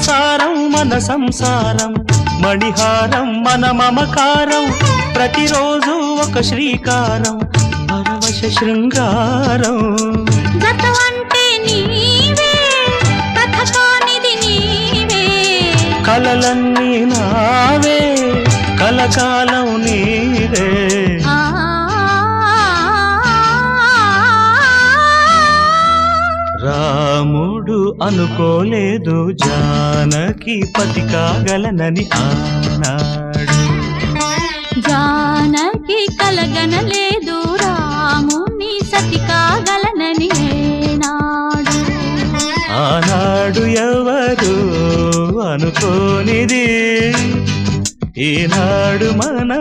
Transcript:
సారం మన సంసారం, మణిహారం మన మమకారం, ప్రతిరోజు ఒక శ్రీకారం, పరవశ శృంగారం. గతం అంటే నీవే, కథ కానిది నీవే, కలలన్నీ నావే, కలకాలం నీవే. రాముడు అనుకోలేదు జానకి పతి కాగలనని ఆనాడు, జానకి కలగనలేదు రాముని సతి కాగలనని ఏనాడు. ఆనాడు ఎవరు అనుకోనిది ఈనాడు మన